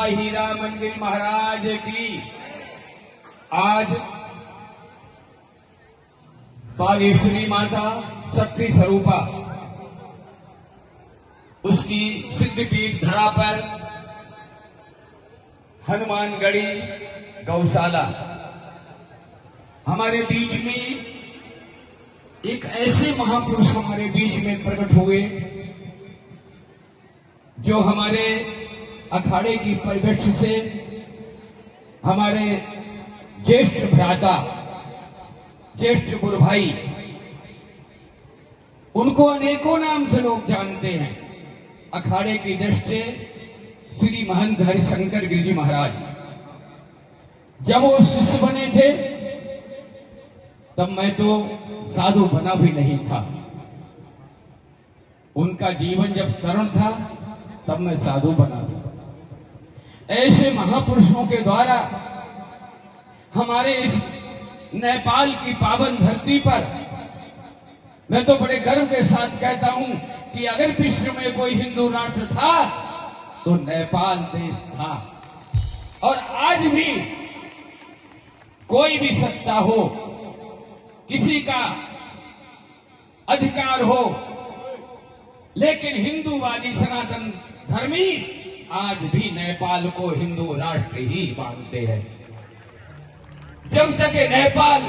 बाबा हीरा मंदिर महाराज की। आज बागेश्वरी माता शक्ति स्वरूपा उसकी सिद्धपीठ धरा पर हनुमानगढ़ी गौशाला हमारे बीच में एक ऐसे महापुरुष हमारे बीच में प्रकट हुए जो हमारे अखाड़े की परिवेश से हमारे ज्येष्ठ भ्राता, ज्येष्ठ गुरु भाई, उनको अनेकों नाम से लोग जानते हैं। अखाड़े की दृष्टि श्री महंत हरिशंकर गिरि जी महाराज जब वो शिष्य बने थे तब मैं तो साधु बना भी नहीं था। उनका जीवन जब चरण था तब मैं साधु बना था। ऐसे महापुरुषों के द्वारा हमारे इस नेपाल की पावन धरती पर मैं तो बड़े गर्व के साथ कहता हूं कि अगर विश्व में कोई हिंदू राष्ट्र था तो नेपाल देश था। और आज भी कोई भी सत्ता हो, किसी का अधिकार हो, लेकिन हिंदूवादी सनातन धर्मी आज भी नेपाल को हिंदू राष्ट्र ही मानते हैं। जब तक ये नेपाल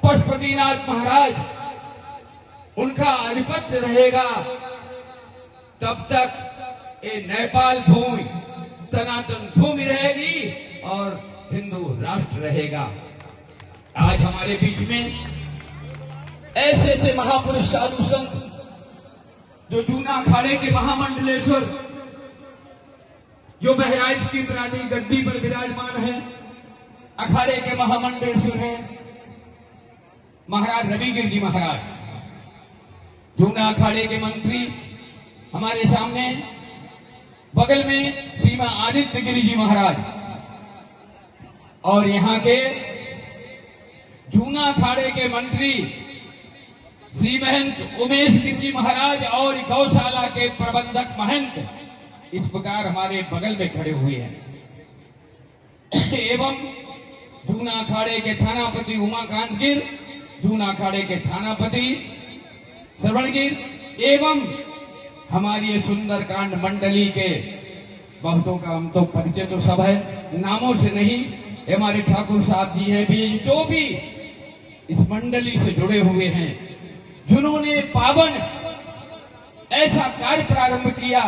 पशुपतिनाथ महाराज उनका आधिपत्य रहेगा तब तक ये नेपाल भूमि सनातन भूमि रहेगी और हिंदू राष्ट्र रहेगा। आज हमारे बीच में ऐसे ऐसे महापुरुष साधु संत जो जूना अखाड़े के महामंडलेश्वर, जो बहराइच की पुरानी गद्दी पर विराजमान है, अखाड़े के महामंडलेश्वर है महाराज रविगिरि जी महाराज, जूना अखाड़े के मंत्री हमारे सामने, बगल में सीमा आदित्य गिरि जी महाराज, और यहां के जूना अखाड़े के मंत्री श्री महंत उमेश गिरि जी महाराज और गौशाला के प्रबंधक महंत इस प्रकार हमारे बगल में खड़े हुए हैं। एवं जूना अखाड़े के थानापति उमाकांत गिर, जूना अखाड़े के थानापति श्रवण गिर, एवं हमारी ये सुंदरकांड मंडली के बहुतों का हम तो परिचय तो सब है, नामों से नहीं, हमारे ठाकुर साहब जी हैं भी, जो भी इस मंडली से जुड़े हुए हैं, जिन्होंने पावन ऐसा कार्य प्रारंभ किया।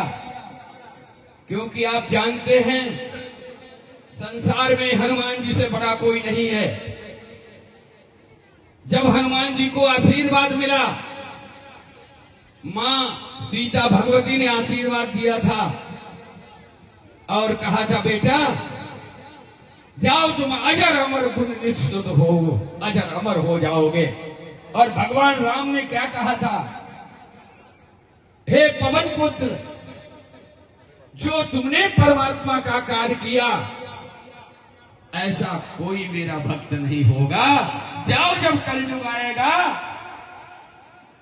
क्योंकि आप जानते हैं संसार में हनुमान जी से बड़ा कोई नहीं है। जब हनुमान जी को आशीर्वाद मिला, मां सीता भगवती ने आशीर्वाद दिया था और कहा था, बेटा जाओ तुम अजर अमर गुण निश्चित हो, अजर अमर हो जाओगे। और भगवान राम ने क्या कहा था, हे पवन पुत्र, जो तुमने परमात्मा का कार्य किया ऐसा कोई मेरा भक्त नहीं होगा। जाओ, जब कलयुग आएगा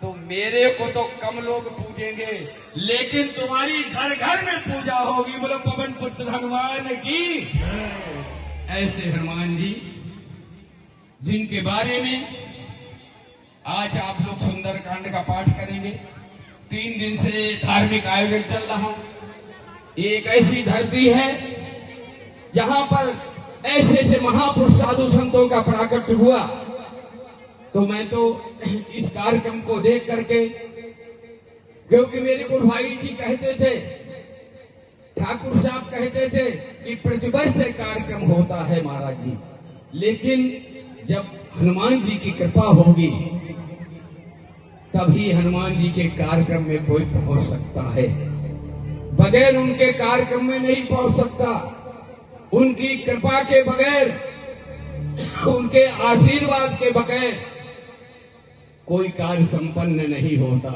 तो मेरे को तो कम लोग पूजेंगे, लेकिन तुम्हारी घर घर में पूजा होगी। बोलो पवन पुत्र हनुमान की। ऐसे हनुमान जी जिनके बारे में आज आप लोग सुंदरकांड का पाठ करेंगे। 3 दिन से धार्मिक आयोजन चल रहा। एक ऐसी धरती है जहां पर ऐसे ऐसे महापुरुष साधु संतों का प्राकट्य हुआ। तो मैं तो इस कार्यक्रम को देख करके, क्योंकि मेरे गुरु भाई जी कहते थे, ठाकुर साहब कहते थे कि प्रतिवर्ष कार्यक्रम होता है महाराज जी, लेकिन जब हनुमान जी की कृपा होगी तभी हनुमान जी के कार्यक्रम में कोई पहुंच सकता है। बगैर उनके कार्यक्रम में नहीं पहुंच सकता। उनकी कृपा के बगैर, उनके आशीर्वाद के बगैर कोई कार्य संपन्न नहीं होता।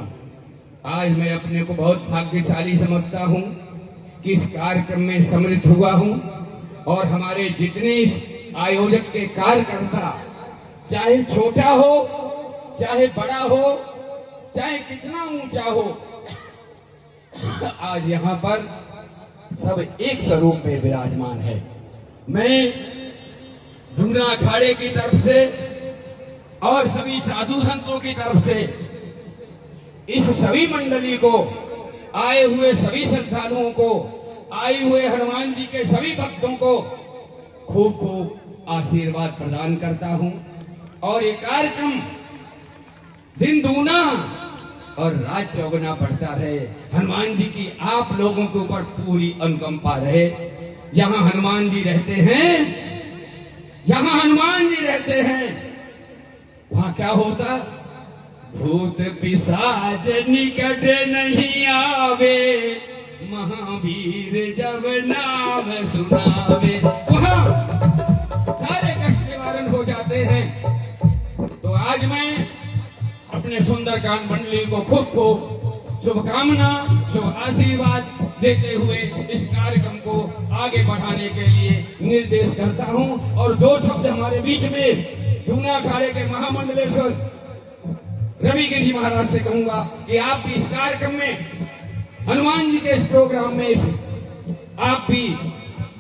आज मैं अपने को बहुत भाग्यशाली समझता हूं कि इस कार्यक्रम में सम्मिलित हुआ हूं, और हमारे जितने इस आयोजक के कार्यकर्ता, चाहे छोटा हो, चाहे बड़ा हो, चाहे कितना ऊंचा हो, आज यहां पर सब एक स्वरूप में विराजमान है। मैं जूना अखाड़े की तरफ से और सभी साधु संतों की तरफ से इस सभी मंडली को, आए हुए सभी श्रद्धालुओं को, आए हुए हनुमान जी के सभी भक्तों को खूब खूब आशीर्वाद प्रदान करता हूं। और ये कार्यक्रम दिन दूना और रात चौगुना पड़ता रहे। हनुमान जी की आप लोगों के ऊपर पूरी अनुकंपा रहे। जहां हनुमान जी रहते हैं, जहां हनुमान जी रहते हैं, वहां क्या होता? भूत पिशाच निकट नहीं आवे, महावीर जब नाम सुनावे। वहां सारे कष्ट निवारण हो जाते हैं। तो आज मैं अपने सुंदरकांड मंडली को खूब शुभकामना, शुभ आशीर्वाद देते हुए इस कार्यक्रम को आगे बढ़ाने के लिए निर्देश करता हूं। और दो शब्द हमारे बीच में जूना अखाड़े के महामंडलेश्वर रविगिरि जी महाराज से कहूंगा कि आप भी इस कार्यक्रम में, हनुमान जी के इस प्रोग्राम में आप भी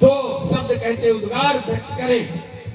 दो शब्द कहते उद्गार व्यक्त करें।